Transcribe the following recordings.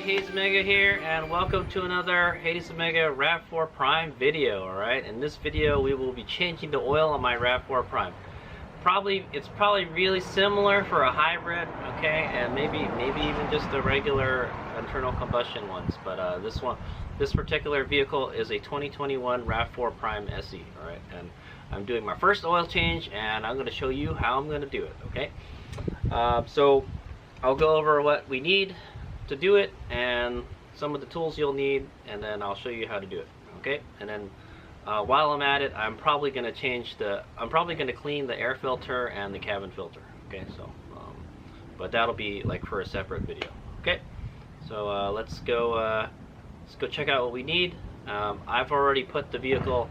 Hayes Omega here, and welcome to another Hayes Omega Rav4 Prime video. Alright, in this video we will be changing the oil on my Rav4 Prime. It's probably really similar for a hybrid, okay, and maybe even just the regular internal combustion ones. But this particular vehicle is a 2021 Rav4 Prime SE. Alright, and I'm doing my first oil change, and I'm going to show you how I'm going to do it. Okay, so I'll go over what we need to do it and some of the tools you'll need, and then I'll show you how to do it. Okay, and then while I'm at it, I'm probably going to clean the air filter and the cabin filter. Okay, so but that'll be like for a separate video. Okay, so let's go check out what we need. I've already put the vehicle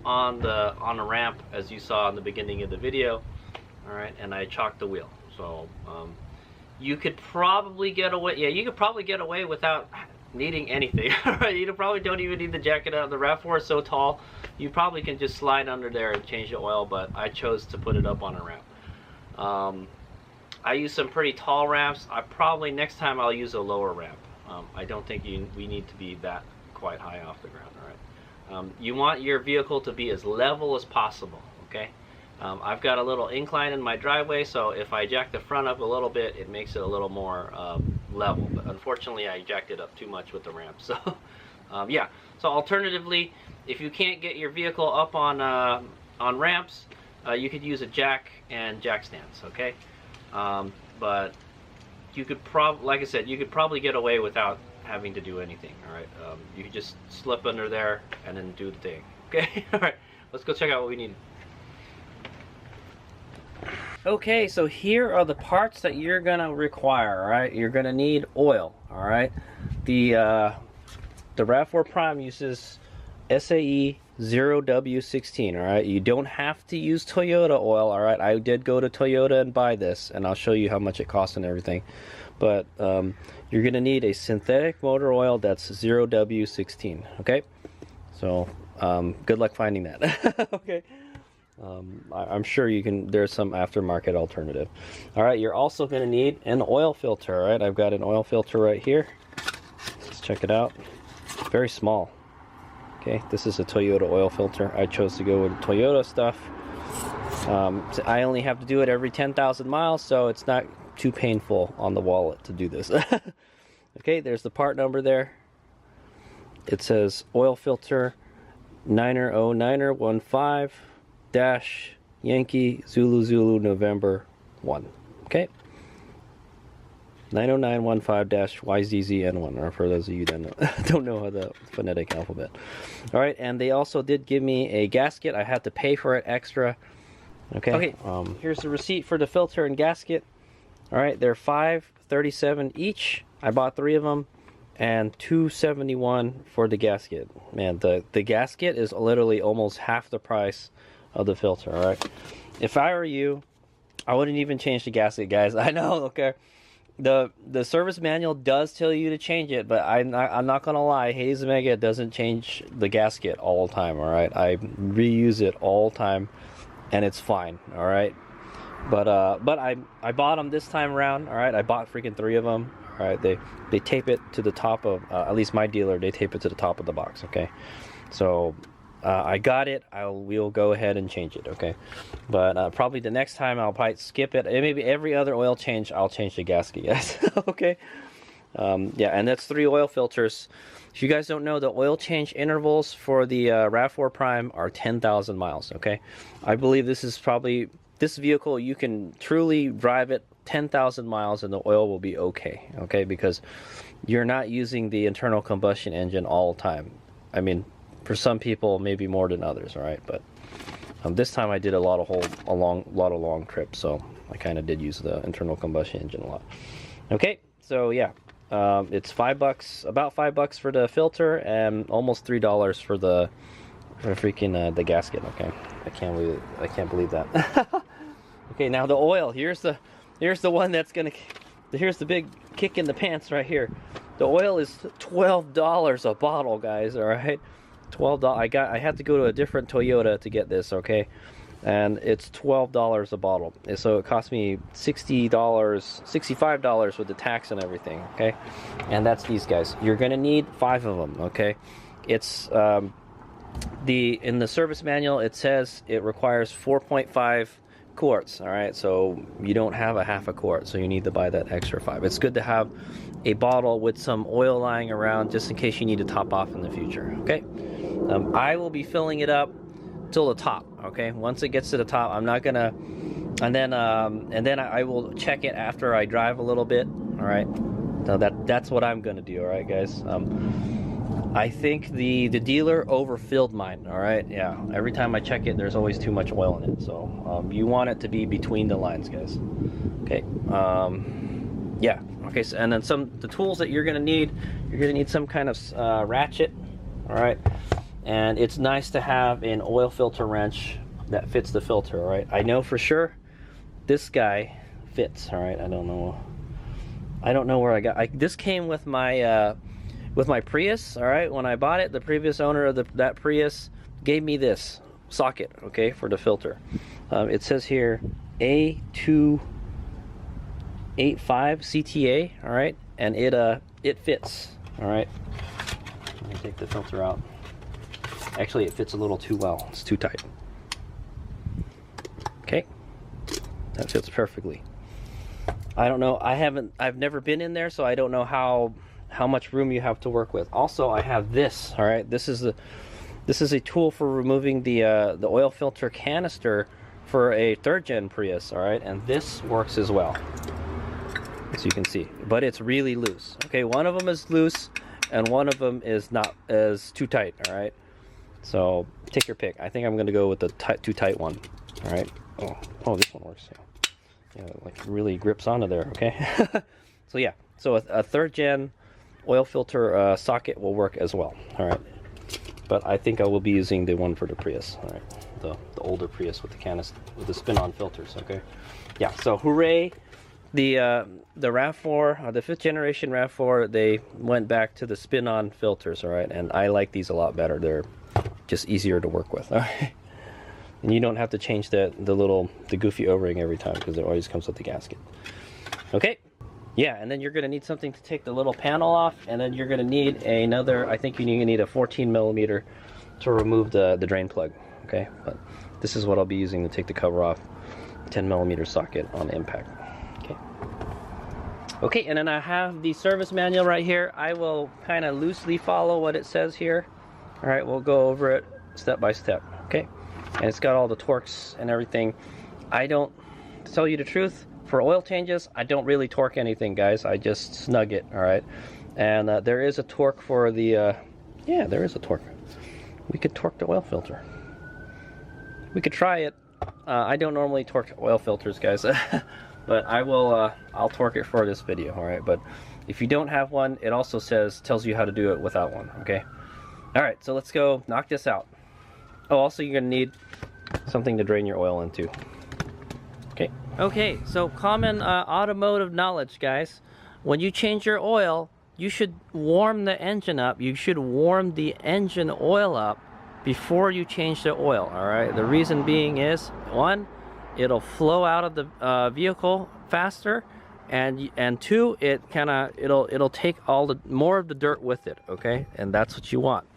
on a ramp, as you saw in the beginning of the video. All right, and I chalked the wheel. So you could probably get away. Yeah, you could probably get away without needing anything. Right? You probably don't even need the jacket out. The Rav4 is so tall, you probably can just slide under there and change the oil. But I chose to put it up on a ramp. I use some pretty tall ramps. Next time I'll use a lower ramp. I don't think we need to be that quite high off the ground. All right. You want your vehicle to be as level as possible. Okay. I've got a little incline in my driveway, so if I jack the front up a little bit, it makes it a little more level. But unfortunately, I jacked it up too much with the ramp. So, yeah. So alternatively, if you can't get your vehicle up on ramps, you could use a jack and jack stands. Okay, but you could like I said, you could probably get away without having to do anything. All right, you could just slip under there and then do the thing. Okay, all right. Let's go check out what we need. Okay, so here are the parts that you're gonna require. All right, you're gonna need oil. All right, the Rav4 Prime uses SAE 0W16. All right, you don't have to use Toyota oil. All right, I did go to Toyota and buy this, and I'll show you how much it costs and everything. But you're gonna need a synthetic motor oil that's 0W16. Okay, so good luck finding that. Okay. I'm sure you can. There's some aftermarket alternative. All right, you're also going to need an oil filter. All right, I've got an oil filter right here. Let's check it out. Very small. Okay, this is a Toyota oil filter. I chose to go with Toyota stuff. I only have to do it every 10,000 miles, so it's not too painful on the wallet to do this. Okay, there's the part number there. It says oil filter 90915. Dash Yankee Zulu Zulu November 1. Okay, 90915-YZZN1, or for those of you that don't know how the phonetic alphabet. All right, and they also did give me a gasket. I had to pay for it extra. Okay. Here's the receipt for the filter and gasket. All right, they're $5.37 each. I bought 3 of them, and $2.71 for the gasket. Man, the gasket is literally almost half the price of the filter. All right, if I were you, I wouldn't even change the gasket, guys. I know. Okay, the service manual does tell you to change it, but I'm not gonna lie, Hayes Omega doesn't change the gasket all the time. All right, I reuse it all the time, and it's fine. All right, but I bought them this time around. All right, I bought freaking 3 of them. All right, they tape it to the top of at least my dealer. They tape it to the top of the box. Okay, so. I got it. We'll go ahead and change it, okay? But probably the next time I'll probably skip it. Maybe every other oil change, I'll change the gasket, guys. Okay? Yeah, and that's 3 oil filters. If you guys don't know, the oil change intervals for the Rav4 Prime are 10,000 miles, okay? I believe this vehicle, you can truly drive it 10,000 miles and the oil will be okay, okay? Because you're not using the internal combustion engine all the time. I mean, for some people, maybe more than others, all right? But this time I did a lot of long trips, so I kind of did use the internal combustion engine a lot. Okay, so yeah, it's $5, about $5 for the filter, and almost $3 for the freaking the gasket. Okay, I can't believe that. Okay, now the oil. Here's the one that's gonna. Here's the big kick in the pants right here. The oil is $12 a bottle, guys. All right. $12. I had to go to a different Toyota to get this, okay? and it's $12 a bottle. So it cost me $65 with the tax and everything, okay? And that's these guys. You're gonna need 5 of them, okay? It's in the service manual it says it requires 4.5 quarts, all right? So you don't have a half a quart, so you need to buy that extra 5. It's good to have a bottle with some oil lying around just in case you need to top off in the future, okay? I will be filling it up till the top, okay? Once it gets to the top, I'm not gonna, and then I will check it after I drive a little bit, all right? So that's what I'm gonna do, all right, guys? I think the dealer overfilled mine, all right? Yeah, every time I check it, there's always too much oil in it. So you want it to be between the lines, guys. Okay, yeah, okay, so, and then the tools that you're gonna need some kind of ratchet, all right? And it's nice to have an oil filter wrench that fits the filter, all right? I know for sure this guy fits, all right? I don't know where I got, this came with my Prius, all right? When I bought it, the previous owner of that Prius gave me this socket, okay, for the filter. It says here A285 CTA, all right? And it fits, all right? Let me take the filter out. Actually, it fits a little too well. It's too tight. Okay, that fits perfectly. I don't know, I've never been in there, so I don't know how much room you have to work with. Also, I have this, all right? This is a tool for removing the oil filter canister for a 3rd gen Prius, all right? And this works as well, as you can see, but it's really loose. Okay, one of them is loose and one of them is too tight, all right? So take your pick. I think I'm gonna go with the too tight one, all right? Oh, this one works, yeah, it like really grips onto there, okay? So yeah, so a 3rd gen oil filter socket will work as well, all right? But I think I will be using the one for the Prius, all right? The older Prius with the canister, with the spin-on filters, okay? Yeah, so hooray. The Rav4, the 5th generation Rav4, they went back to the spin-on filters, all right? And I like these a lot better. They're just easier to work with, all right? And you don't have to change the goofy O-ring every time because it always comes with the gasket. Okay. Yeah, and then you're going to need something to take the little panel off, and then you're going to need another, I think you need a 14mm to remove the drain plug, okay? But this is what I'll be using to take the cover off, 10mm socket on impact, okay? Okay, and then I have the service manual right here. I will kind of loosely follow what it says here. All right, we'll go over it step by step, okay? And it's got all the torques and everything. To tell you the truth, for oil changes, I don't really torque anything, guys. I just snug it, all right? And there is a torque for the, yeah, there is a torque. We could torque the oil filter. We could try it. I don't normally torque oil filters, guys. But I'll torque it for this video, all right? But if you don't have one, it also tells you how to do it without one, okay? All right, so let's go knock this out. Oh, also you're gonna need something to drain your oil into. Okay, so common automotive knowledge, guys. When you change your oil, you should warm the engine up. You should warm the engine oil up before you change the oil, all right? The reason being is, 1, it'll flow out of the vehicle faster, and 2, it'll take more of the dirt with it, okay? And that's what you want.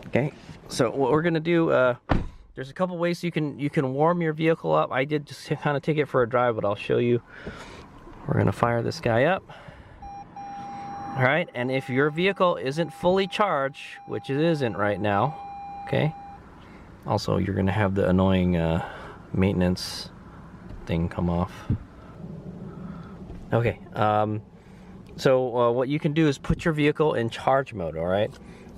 Okay, so what we're gonna do, there's a couple ways you can warm your vehicle up. I did just kind of take it for a drive, but I'll show you. We're gonna fire this guy up. All right, and if your vehicle isn't fully charged, which it isn't right now, okay? Also, you're gonna have the annoying maintenance thing come off. Okay, so what you can do is put your vehicle in charge mode, all right?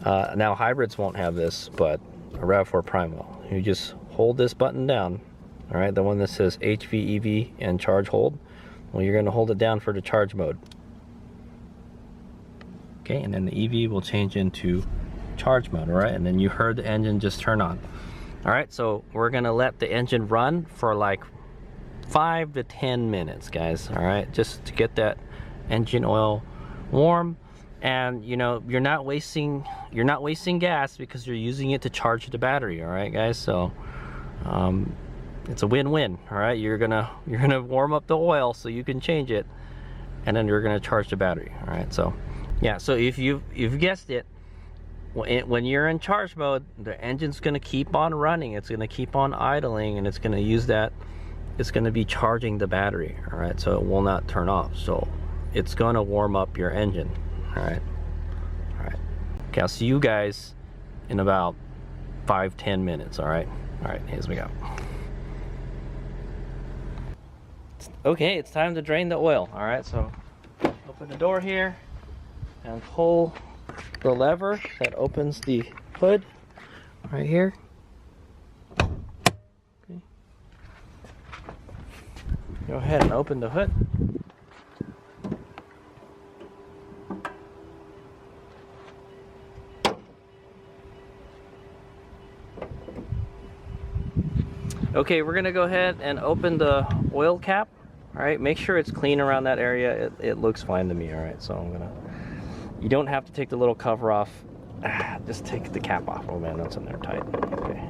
Now hybrids won't have this, but a Rav4 Prime will. You just hold this button down, all right? The one that says HV, EV, and charge hold. Well, you're gonna hold it down for the charge mode. Okay, and then the EV will change into charge mode, all right? And then you heard the engine just turn on. All right, so we're gonna let the engine run for like 5 to 10 minutes, guys, all right? Just to get that engine oil warm. And you know, you're not wasting gas because you're using it to charge the battery, all right, guys? So It's a win-win. All right, you're gonna warm up the oil so you can change it, and then you're gonna charge the battery. All right, so yeah, so if you've guessed it, when you're in charge mode, the engine's gonna keep on running. It's gonna keep on idling, and it's gonna use that. It's gonna be charging the battery. All right, so it will not turn off. So it's gonna warm up your engine. All right. All right. Okay, I'll see you guys in about 5-10 minutes. All right. All right. Here's we go. Okay, it's time to drain the oil. All right, so open the door here and pull the lever that opens the hood right here. Okay. Go ahead and open the hood. Okay, we're gonna go ahead and open the oil cap. All right, make sure it's clean around that area. It looks fine to me. All right, so I'm gonna, you don't have to take the little cover off. Just take the cap off. Oh man, that's in there tight. Okay.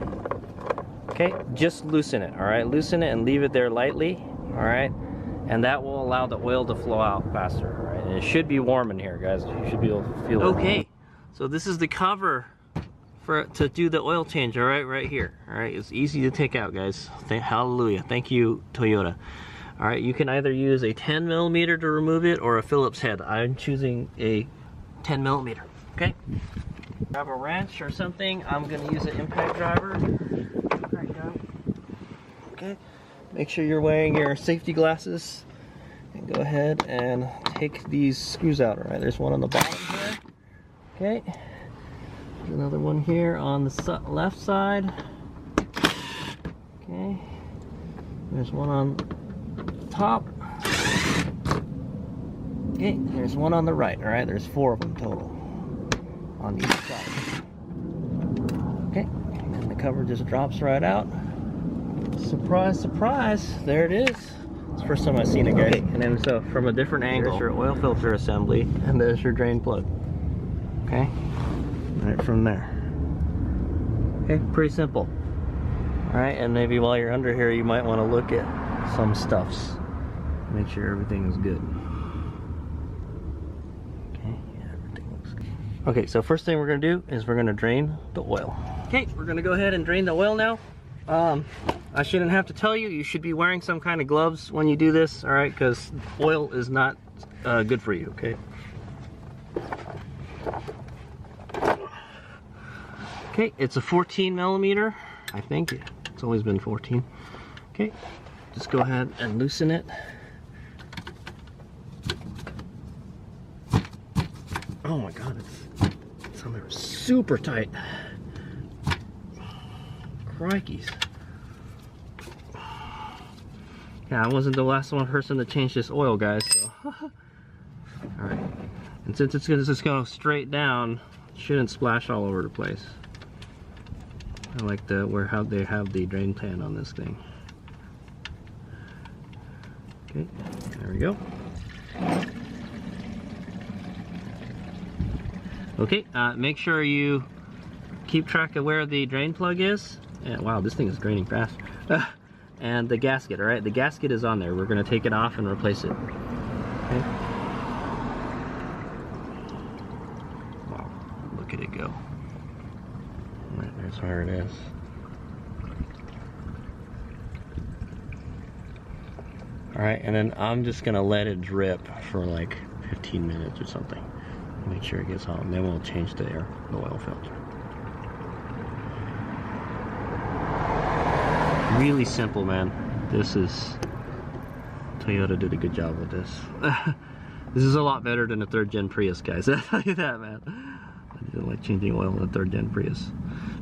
Okay, just loosen it. All right, loosen it and leave it there lightly. All right, and that will allow the oil to flow out faster. All right, and it should be warm in here, guys. You should be able to feel it. Okay, so this is the cover to do the oil change. All right, right here. All right, it's easy to take out, guys. Hallelujah. Thank you, Toyota. All right, you can either use a 10mm to remove it or a Phillips head. I'm choosing a 10mm. Okay. Grab a wrench or something. I'm gonna use an impact driver. There you go. Okay. Make sure you're wearing your safety glasses, and go ahead and take these screws out. All right, there's one on the bottom here. Okay. There's another one here on the left side. Okay. There's one on top. Okay, there's one on the right. All right, there's 4 of them total on each side. Okay, and then the cover just drops right out. Surprise, surprise, there it is. It's the first time I've seen it, guys. Okay. And then so from a different angle, there's your oil filter assembly, and there's your drain plug. Okay, right from there. Okay, pretty simple. All right, and maybe while you're under here, you might want to look at some stuffs. Make sure everything is good. Okay, yeah, everything looks good. Okay, so first thing we're gonna do is we're gonna drain the oil. Okay, we're gonna go ahead and drain the oil now. I shouldn't have to tell you, you should be wearing some kind of gloves when you do this, all right, because oil is not good for you, okay? Okay, it's a 14mm, I think. It's always been 14. Okay, just go ahead and loosen it. Oh my God, it's on there super tight. Crikeys. Yeah, I wasn't the last person to change this oil, guys, so. Alright, and since it's gonna just go straight down, it shouldn't splash all over the place. I like how they have the drain pan on this thing. Okay, there we go. Okay, make sure you keep track of where the drain plug is. And wow, this thing is draining fast. And the gasket, all right? The gasket is on there. We're gonna take it off and replace it. Okay. Wow, look at it go. All right, there's where it is. All right, and then I'm just gonna let it drip for like 15 minutes or something. Make sure it gets hot, and then we'll change the oil filter. Really simple, man. This is, Toyota did a good job with this. This is a lot better than a 3rd gen Prius, guys. I'll tell you that, man. I didn't like changing oil in a 3rd gen Prius.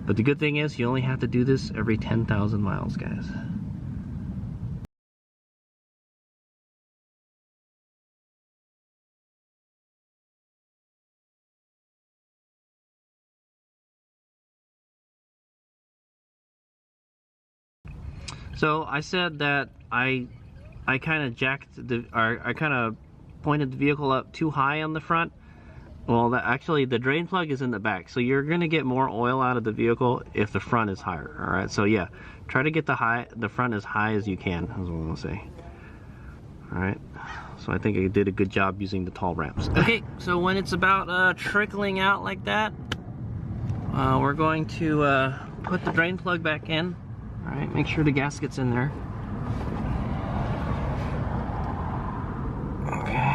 But the good thing is, you only have to do this every 10,000 miles, guys. So I said that I kind of pointed the vehicle up too high on the front. Well, actually the drain plug is in the back, so you're gonna get more oil out of the vehicle if the front is higher. All right, so yeah, try to get the front as high as you can, is what I'm gonna say. All right, so I think I did a good job using the tall ramps. Okay, so when it's about trickling out like that, we're going to put the drain plug back in. All right, make sure the gasket's in there. Okay.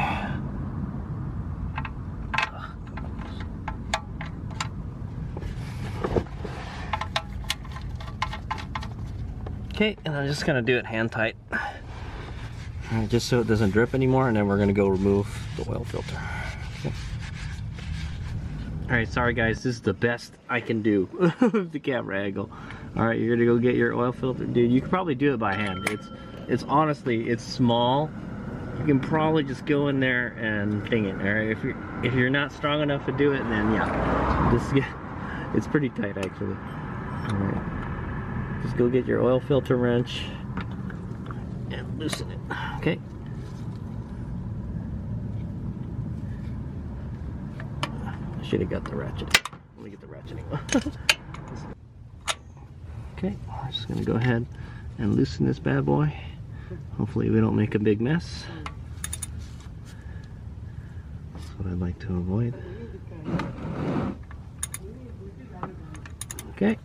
Okay, and I'm just gonna do it hand tight. Alright, just so it doesn't drip anymore, and then we're gonna go remove the oil filter. Okay. Alright, sorry guys, this is the best I can do with the camera angle. Alright, you're gonna go get your oil filter. Dude, you can probably do it by hand. It's honestly, it's small. You can probably just go in there and ding it. Alright, if you're not strong enough to do it, then yeah. It's pretty tight actually. Alright. Just go get your oil filter wrench and loosen it. Okay. I should have got the ratcheting. Let me get the ratcheting. Okay, we're just gonna go ahead and loosen this bad boy. Hopefully we don't make a big mess. That's what I'd like to avoid. Okay.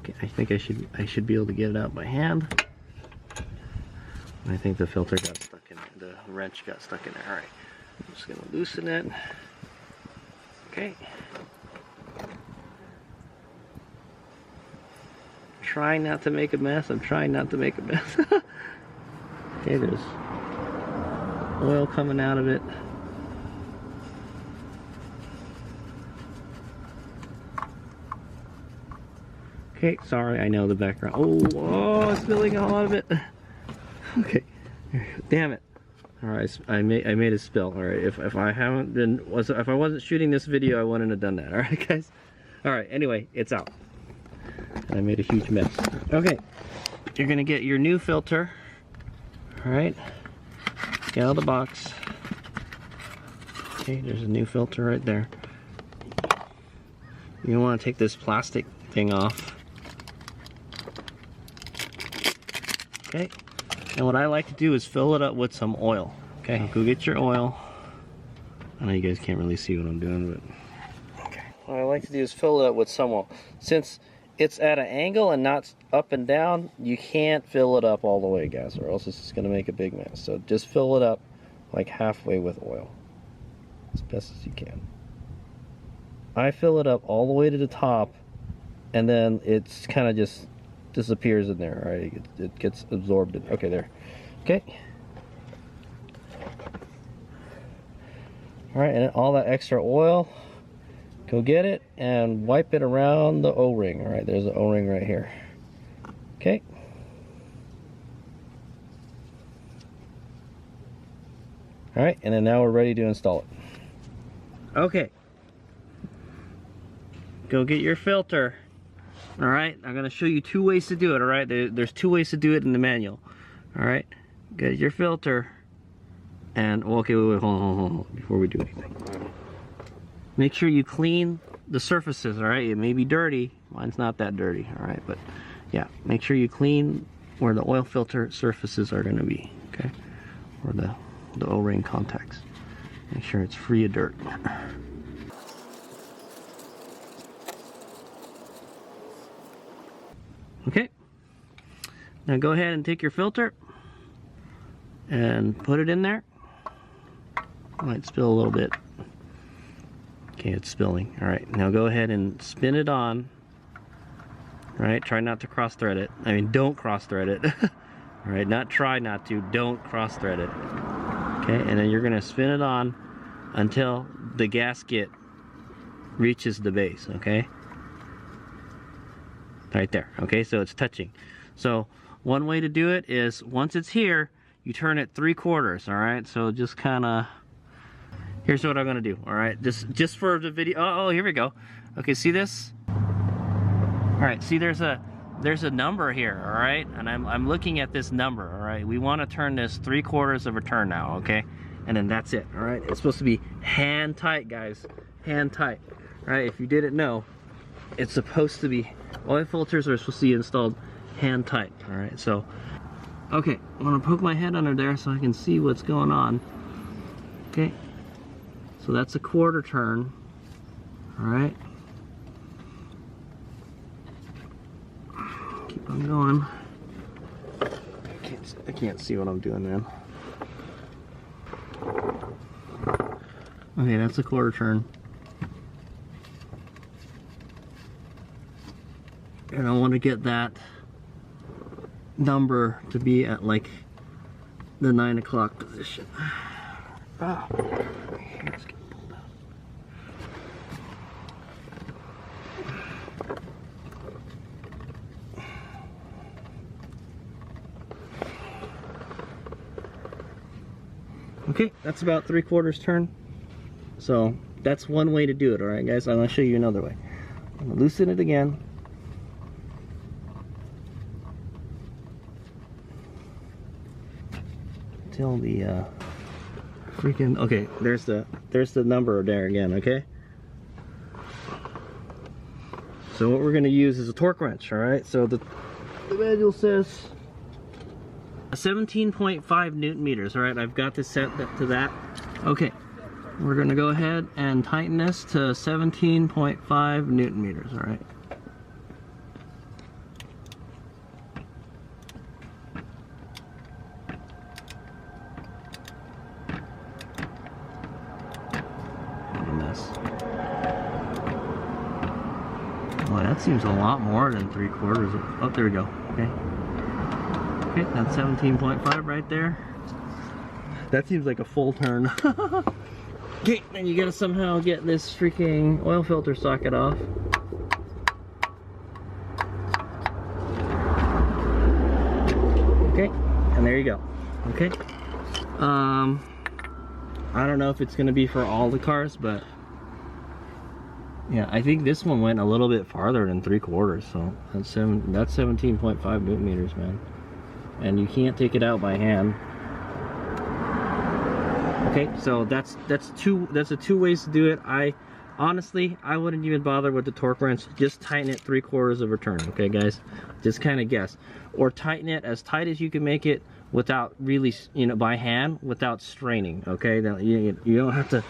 Okay, I think I should be able to get it out by hand. I think the filter got stuck in it. The wrench got stuck in there. Alright. I'm just gonna loosen it. Okay. Trying not to make a mess. I'm trying not to make a mess. Okay, there's oil coming out of it. Okay, sorry, I know the background. Oh, spilling a lot of it. Okay, damn it. All right, I made a spill. All right, if I wasn't shooting this video, I wouldn't have done that. All right, guys. All right, anyway, it's out. And I made a huge mess. Okay, you're gonna get your new filter. All right, get out of the box. Okay, there's a new filter right there. You want to take this plastic thing off. Okay, and what I like to do is fill it up with some oil. Okay, go get your oil. I know you guys can't really see what I'm doing, but okay. What I like to do is fill it up with some oil. Since it's at an angle and not up and down, you can't fill it up all the way, guys, or else it's just gonna make a big mess. So just fill it up like halfway with oil, as best as you can. I fill it up all the way to the top, and then it's kind of just disappears in there. All right, it gets absorbed in. Okay, there. Okay. All right, and all that extra oil, go get it and wipe it around the O-ring. All right, there's an O-ring right here. Okay. All right, and then now we're ready to install it. Okay. Go get your filter. All right, I'm gonna show you two ways to do it. All right, there's two ways to do it in the manual. All right, get your filter, and okay, wait, hold on, before we do anything. Make sure you clean the surfaces. All right, it may be dirty. Mine's not that dirty. All right, but yeah, make sure you clean where the oil filter surfaces are gonna be. Okay, or the O-ring contacts. Make sure it's free of dirt. Okay, now go ahead and take your filter and put it in there. Might spill a little bit. Okay, it's spilling. All right, now go ahead and spin it on. All right, try not to cross thread it. I mean, don't cross thread it. All right, not try not to, don't cross thread it. Okay, and then you're gonna spin it on until the gasket reaches the base, okay? Right there. Okay, so it's touching. So one way to do it is once it's here, you turn it 3/4. All right, so just kind of. Here's what I'm gonna do. All right, just for the video. Oh, here we go. Okay, see this? All right, see there's a there's a number here, all right? And I'm looking at this number, all right? We want to turn this 3/4 of a turn now, okay? And then that's it, all right? It's supposed to be hand tight, guys. Hand tight, all right? If you didn't know, it's supposed to be, oil filters are supposed to be installed hand tight, all right? So, okay, I'm gonna poke my head under there so I can see what's going on. Okay, so that's a 1/4 turn, all right? Keep on going. I can't see what I'm doing, man. Okay, that's a 1/4 turn. And I want to get that number to be at like the 9 o'clock position. Ah, let's get pulled out. Okay, that's about 3/4 turn. So that's one way to do it, all right, guys. I'm gonna show you another way. I'm gonna loosen it again. Till the freaking, okay, there's the number there again, okay? So what we're gonna use is a torque wrench, all right? So the manual says 17.5 Newton meters, all right? I've got this set to that. Okay, we're gonna go ahead and tighten this to 17.5 Newton meters, all right? Well, that seems a lot more than 3/4. Oh, there we go. Okay. Okay, that's 17.5 right there. That seems like a full turn. Okay, then you gotta somehow get this freaking oil filter socket off. Okay, and there you go. Okay. I don't know if it's gonna be for all the cars, but yeah, I think this one went a little bit farther than 3/4, so that's 17.5 Newton meters, man. And you can't take it out by hand. Okay, so that's a two ways to do it. Honestly, I wouldn't even bother with the torque wrench. Just tighten it 3/4 of a turn, okay, guys? Just kind of guess, or tighten it as tight as you can make it without really, you know, by hand, without straining. Okay, now you don't have to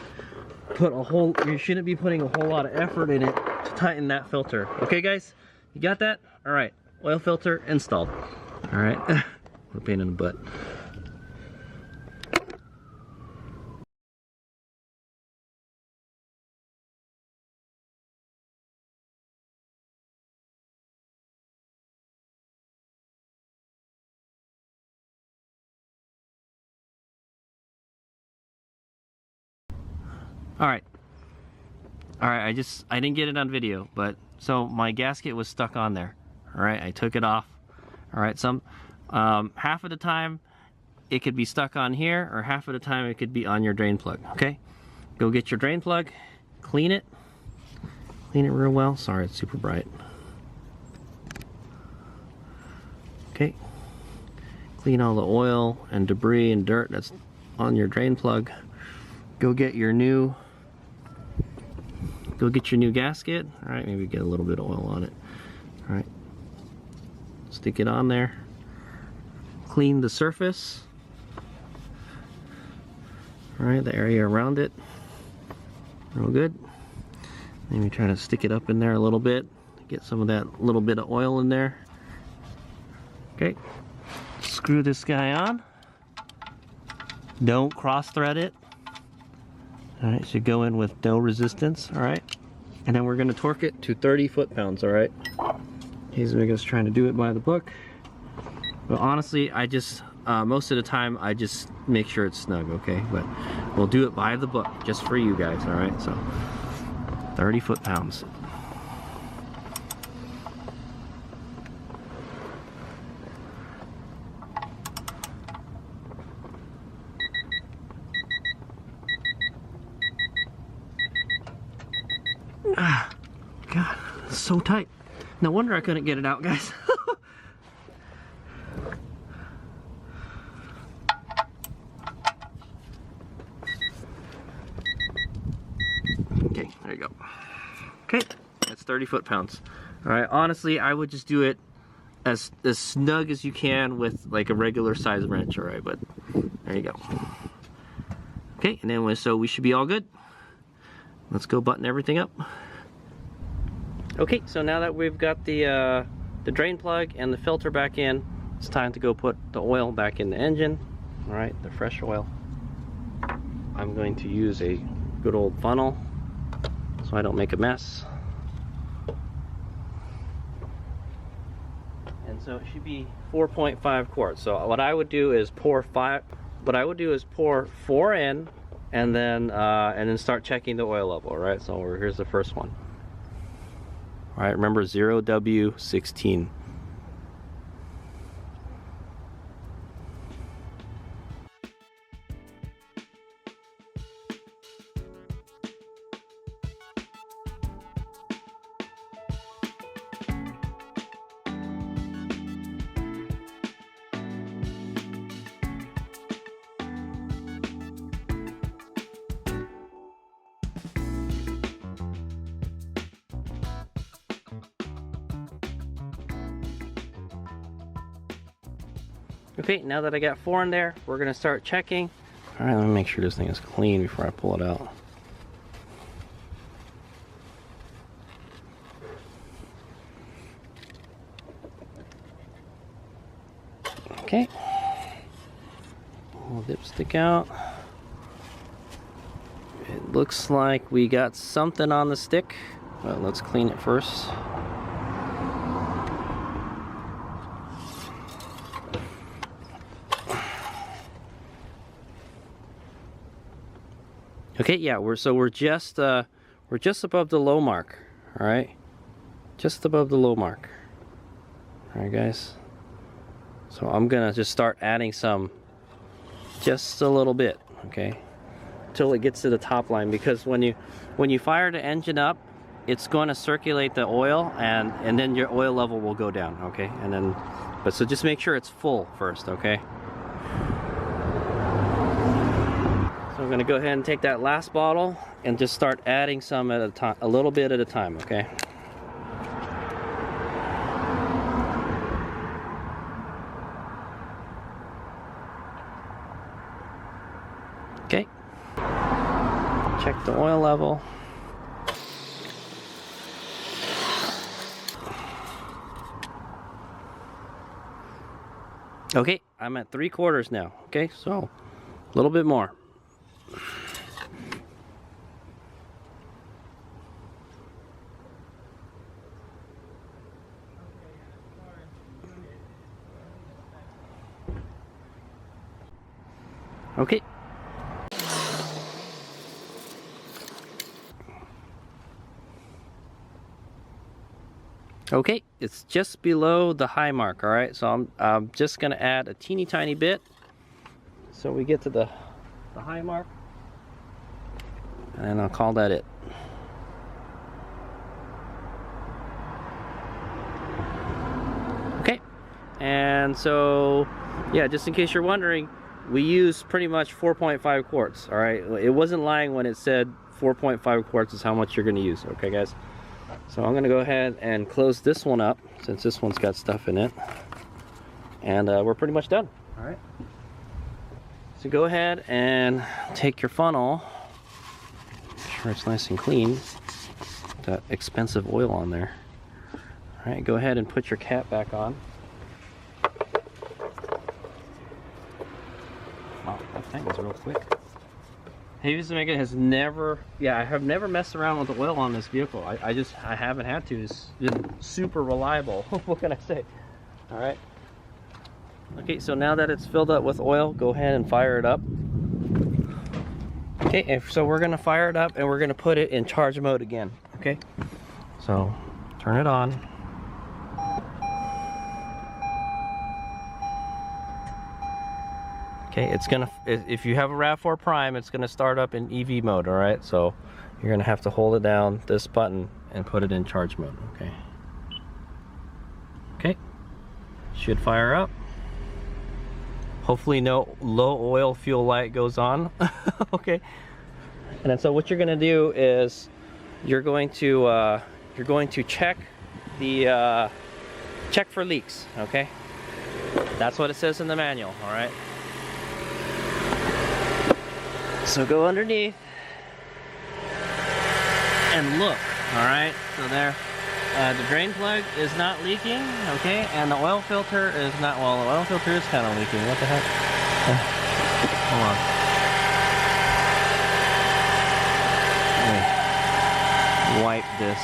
put a whole, you shouldn't be putting a whole lot of effort in it to tighten that filter. Okay, guys, you got that? All right, oil filter installed. All right, what a pain in the butt. All right, I didn't get it on video, but so my gasket was stuck on there. All right, I took it off. All right, half of the time it could be stuck on here, or half of the time it could be on your drain plug. Okay, go get your drain plug, clean it real well. Sorry, it's super bright. Okay, clean all the oil and debris and dirt that's on your drain plug. Go get your new gasket. All right, maybe get a little bit of oil on it. All right, stick it on there. Clean the surface. All right, the area around it. Real good. Maybe try to stick it up in there a little bit. Get some of that little bit of oil in there. Okay, screw this guy on. Don't cross thread it. All right, should go in with no resistance. All right, and then we're going to torque it to 30 foot-pounds. All right, he's just trying to do it by the book, but honestly, I just most of the time I just make sure it's snug. Okay, but we'll do it by the book just for you guys. All right, so 30 foot-pounds. Ah, God, it's so tight. No wonder I couldn't get it out, guys. Okay, there you go. Okay, that's 30 foot-pounds. All right, honestly, I would just do it as snug as you can with like a regular size wrench, all right, but there you go. Okay, and then so we should be all good. Let's go button everything up. Okay, so now that we've got the drain plug and the filter back in, it's time to go put the oil back in the engine. All right, the fresh oil. I'm going to use a good old funnel so I don't make a mess. And so it should be 4.5 quarts. So what I would do is pour 4 in and then start checking the oil level, right? So here's the first one. All right, remember 0W16. Okay, now that I got 4 in there, we're gonna start checking. All right, let me make sure this thing is clean before I pull it out. Okay, pull the dipstick out. It looks like we got something on the stick, but let's clean it first. Okay, yeah, we're just above the low mark. All right, just above the low mark. All right, guys. So I'm gonna just start adding some, just a little bit, okay, until it gets to the top line. Because when you fire the engine up, it's going to circulate the oil, and then your oil level will go down, okay. And then, but so just make sure it's full first, okay. So I'm gonna go ahead and take that last bottle and just start adding some at a time, a little bit at a time, okay? Okay. Check the oil level. Okay, I'm at 3/4 now, okay? So, a little bit more. Okay. Okay, it's just below the high mark, all right? So I'm just gonna add a teeny tiny bit so we get to the high mark, and I'll call that it. Okay, and so, yeah, just in case you're wondering, we use pretty much 4.5 quarts, all right? It wasn't lying when it said 4.5 quarts is how much you're gonna use, okay, guys? So I'm gonna go ahead and close this one up since this one's got stuff in it, and we're pretty much done. All right. So go ahead and take your funnel, make sure it's nice and clean. That expensive oil on there. All right, go ahead and put your cap back on. Wow, that thing was real quick. Hey, ft-lbs has never, I have never messed around with the oil on this vehicle. I haven't had to. It's been super reliable. What can I say? All right. Okay, so now that it's filled up with oil, go ahead and fire it up. Okay, so we're gonna fire it up and we're gonna put it in charge mode again. Okay, so turn it on. Okay, it's gonna, if you have a Rav4 Prime, it's gonna start up in EV mode, all right? So you're gonna have to hold it down, this button, and put it in charge mode, okay? Okay, should fire up. Hopefully no low oil fuel light goes on, okay? And then so what you're gonna do is you're going to check the check for leaks. Okay, that's what it says in the manual. All right. So go underneath and look. All right. So there, the drain plug is not leaking. Okay, and the oil filter is not. Well, the oil filter is kind of leaking. What the heck? Hold on. Wipe this.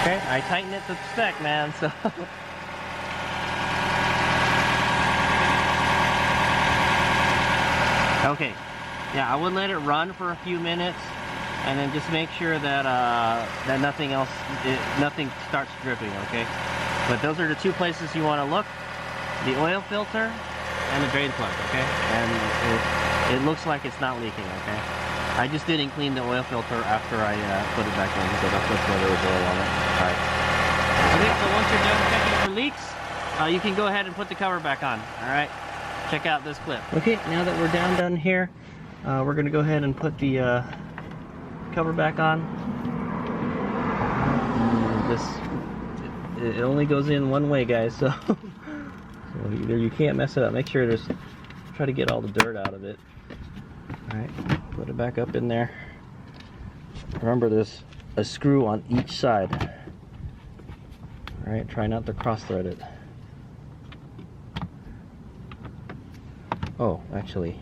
Okay, I tighten it to spec, man, so. Okay, yeah, I would let it run for a few minutes and then just make sure that that nothing starts dripping, okay? But those are the two places you want to look: the oil filter and the drain plug, okay? And it looks like it's not leaking, okay? I just didn't clean the oil filter after I put it back in, because that's why there was oil on it. Alright. Okay, so once you're done checking for leaks, you can go ahead and put the cover back on. Alright, check out this clip. Okay, now that we're down here, we're going to go ahead and put the cover back on. It only goes in one way, guys, so, you can't mess it up. Make sure try to get all the dirt out of it. Alright, put it back up in there. Remember, there's a screw on each side. Alright, try not to cross thread it. Oh, actually,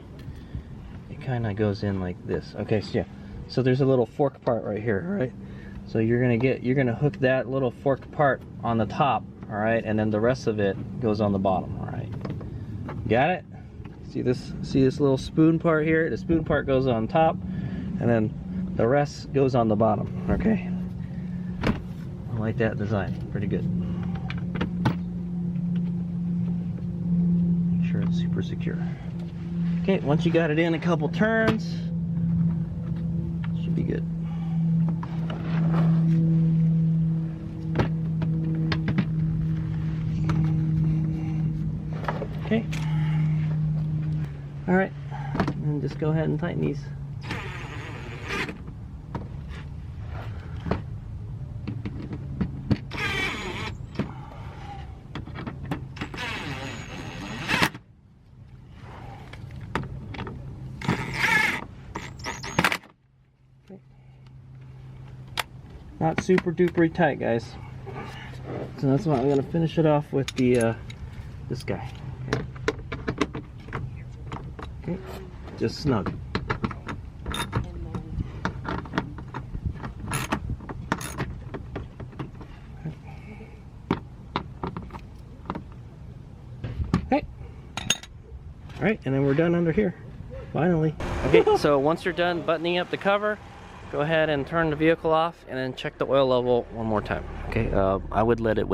it kind of goes in like this. Okay, so yeah. So there's a little fork part right here, right? So you're gonna hook that little forked part on the top, alright, and then the rest of it goes on the bottom, alright. Got it? See this little spoon part here? The spoon part goes on top, and then the rest goes on the bottom. Okay, I like that design. Pretty good. Make sure it's super secure. Okay, once you got it in a couple turns, it should be good. Okay. All right, and just go ahead and tighten these. Okay. Not super duper tight, guys. So that's why I'm gonna finish it off with the this guy. Okay, just snug. Okay. All right, and then we're done under here, finally. Okay, so once you're done buttoning up the cover, go ahead and turn the vehicle off and then check the oil level one more time. Okay, I would let it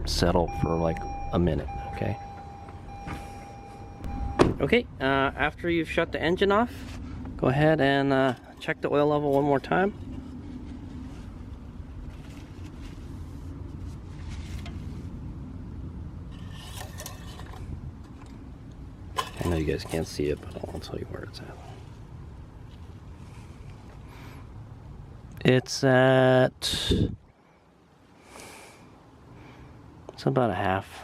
settle for like a minute, okay? Okay, after you've shut the engine off, go ahead and check the oil level one more time. I know you guys can't see it, but I'll tell you where it's at. It's about a half.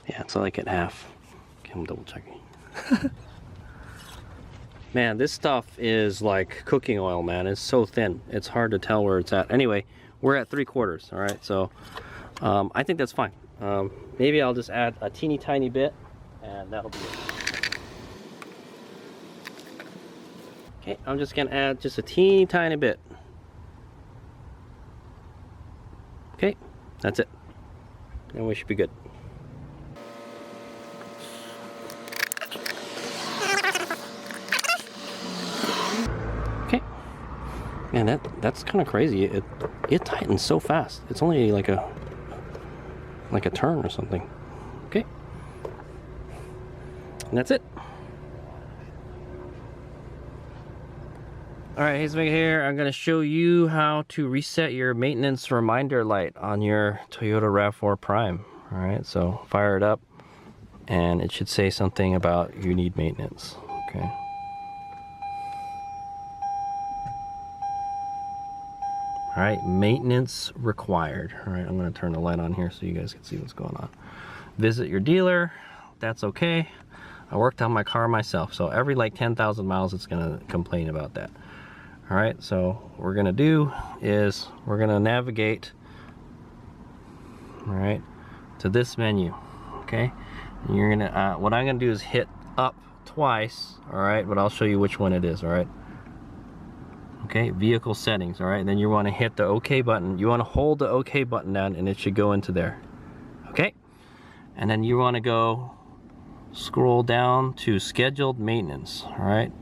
Yeah, it's like at half. Okay, I'm double checking. Man, this stuff is like cooking oil, man. It's so thin. It's hard to tell where it's at. Anyway, we're at 3/4, all right? So I think that's fine. Maybe I'll just add a teeny tiny bit and that'll be it. Okay, I'm just gonna add just a teeny tiny bit. Okay, that's it. And we should be good. Okay. Man, that's kind of crazy. It tightens so fast. It's only like a turn or something. Okay. And that's it. Alright, Hazemega here. I'm going to show you how to reset your maintenance reminder light on your Toyota Rav4 Prime. Alright, so fire it up and it should say something about you need maintenance. Okay. Alright, maintenance required. Alright, I'm going to turn the light on here so you guys can see what's going on. Visit your dealer. That's okay. I worked on my car myself, so every like 10,000 miles it's going to complain about that. Alright, so what we're going to do is we're going to navigate, alright, to this menu. Okay, and you're going to, what I'm going to do is hit up twice, alright, but I'll show you which one it is, alright. Okay, vehicle settings, alright, then you want to hit the OK button. You want to hold the OK button down and it should go into there. Okay, and then you want to go scroll down to scheduled maintenance, alright,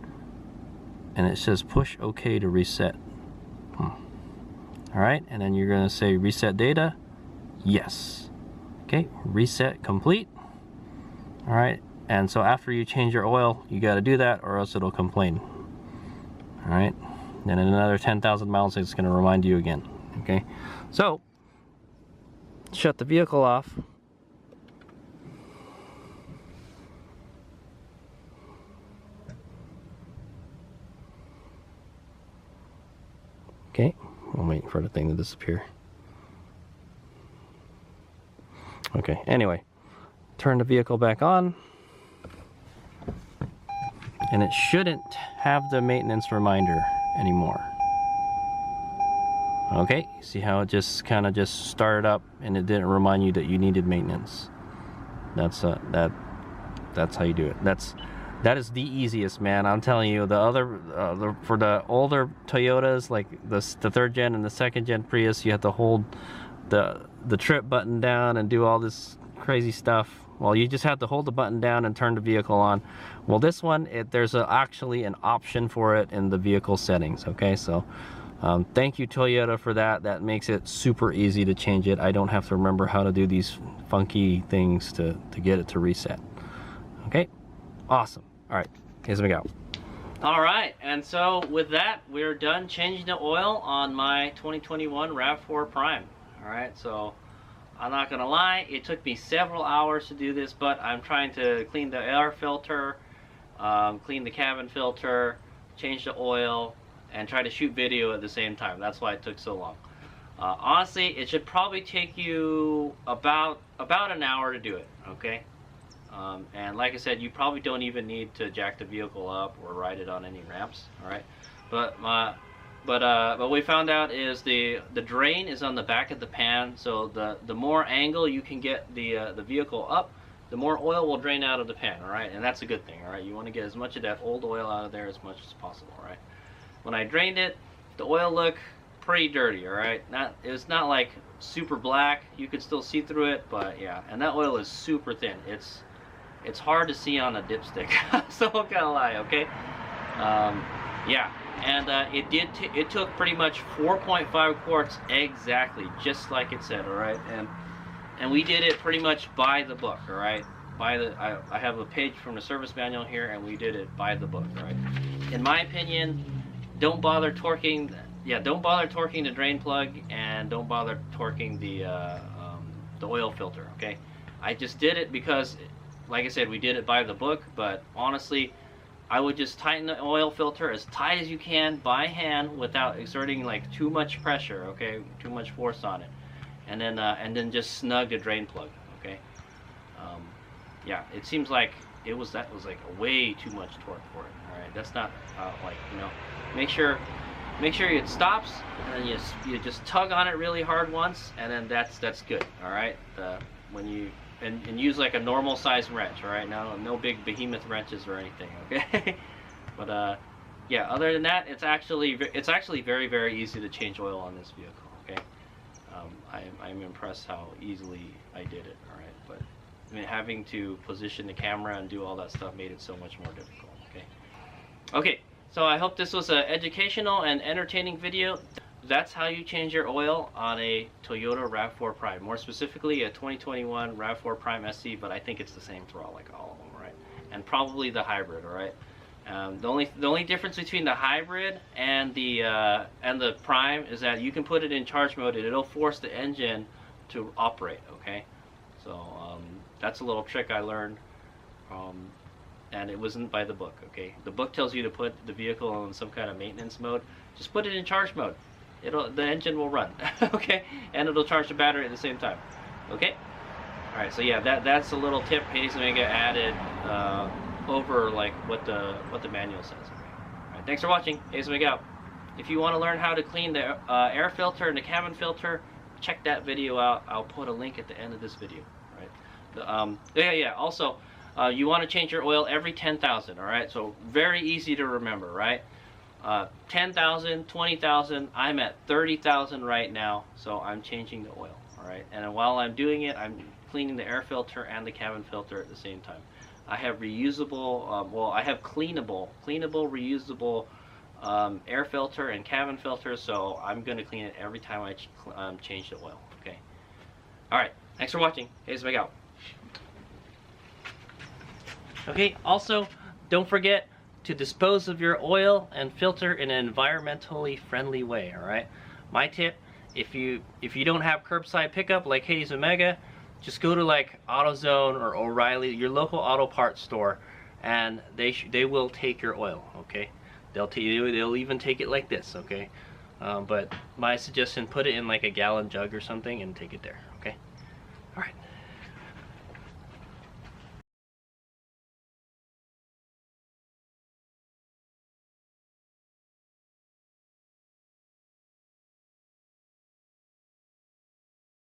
and it says push OK to reset. Alright, and then you're going to say reset data. Yes. Okay, reset complete. Alright, and so after you change your oil, you got to do that or else it'll complain. Alright, then in another 10,000 miles it's going to remind you again. Okay, so shut the vehicle off. Okay, I'm waiting for the thing to disappear. Okay, anyway, turn the vehicle back on. And it shouldn't have the maintenance reminder anymore. Okay, see how it just kind of just started up and it didn't remind you that you needed maintenance. That's that's how you do it. That is the easiest, man. I'm telling you. The other for the older Toyotas, like the 3rd gen and the 2nd gen Prius, you have to hold the trip button down and do all this crazy stuff. Well, you just have to hold the button down and turn the vehicle on. Well, this one, there's actually an option for it in the vehicle settings. Okay, so thank you Toyota for that. That makes it super easy to change it. I don't have to remember how to do these funky things to get it to reset. Okay, awesome. All right, here's we go. All right, and so with that, we're done changing the oil on my 2021 Rav4 Prime. All right, so I'm not gonna lie, it took me several hours to do this, but I'm trying to clean the air filter, clean the cabin filter, change the oil, and try to shoot video at the same time. That's why it took so long. Honestly, it should probably take you about an hour to do it. Okay. And like I said, you probably don't even need to jack the vehicle up or ride it on any ramps. All right, but what we found out is the drain is on the back of the pan, so the more angle you can get the vehicle up, the more oil will drain out of the pan. All right, and that's a good thing. All right, you want to get as much of that old oil out of there as much as possible. All right, when I drained it, the oil looked pretty dirty. All right, it's not like super black. You could still see through it, but yeah, and that oil is super thin. It's hard to see on a dipstick, so I'm not gonna lie, okay? Yeah, and it took pretty much 4.5 quarts exactly, just like it said, all right? And we did it pretty much by the book, all right? I have a page from the service manual here, and we did it by the book, all right? In my opinion, don't bother torquing the drain plug, and don't bother torquing the oil filter, okay? I just did it because, like I said, we did it by the book, but honestly, I would just tighten the oil filter as tight as you can by hand without exerting like too much pressure, okay, too much force on it, and then just snug the drain plug, okay. Yeah, it seems like that was like a way too much torque for it. All right, that's not like, you know, make sure it stops, and then you just tug on it really hard once, and then that's good. All right, when you and use like a normal size wrench, all right? No big behemoth wrenches or anything, okay? But yeah, other than that, it's actually very, very easy to change oil on this vehicle, okay? I'm impressed how easily I did it, all right? But I mean, having to position the camera and do all that stuff made it so much more difficult, okay? Okay, so I hope this was an educational and entertaining video. That's how you change your oil on a Toyota Rav4 Prime. More specifically, a 2021 Rav4 Prime SC, but I think it's the same for all of them, right? And probably the hybrid, all right? The only difference between the hybrid and the Prime is that you can put it in charge mode and it'll force the engine to operate. Okay, so that's a little trick I learned, and it wasn't by the book. Okay, the book tells you to put the vehicle in some kind of maintenance mode. Just put it in charge mode. The engine will run. Okay, and it'll charge the battery at the same time. Okay. All right. So yeah, that's a little tip Hades Omega added over like what the manual says. Okay. All right. Thanks for watching. Hades Omega out. If you want to learn how to clean the air filter and the cabin filter, check that video out. I'll put a link at the end of this video. All right. Yeah. Also, you want to change your oil every 10,000. All right. So very easy to remember, right? 10,000, 20,000. I'm at 30,000 right now, so I'm changing the oil. All right. And while I'm doing it, I'm cleaning the air filter and the cabin filter at the same time. I have reusable, I have cleanable, reusable air filter and cabin filter, so I'm going to clean it every time I change the oil. Okay. All right. Thanks for watching. Hades Omega out. Okay. Also, don't forget to dispose of your oil and filter in an environmentally friendly way. All right. My tip: if you don't have curbside pickup like Hades Omega, just go to like AutoZone or O'Reilly, your local auto parts store, and they will take your oil. Okay, they'll even take it like this. Okay, but my suggestion: put it in like a gallon jug or something and take it there. Okay, all right.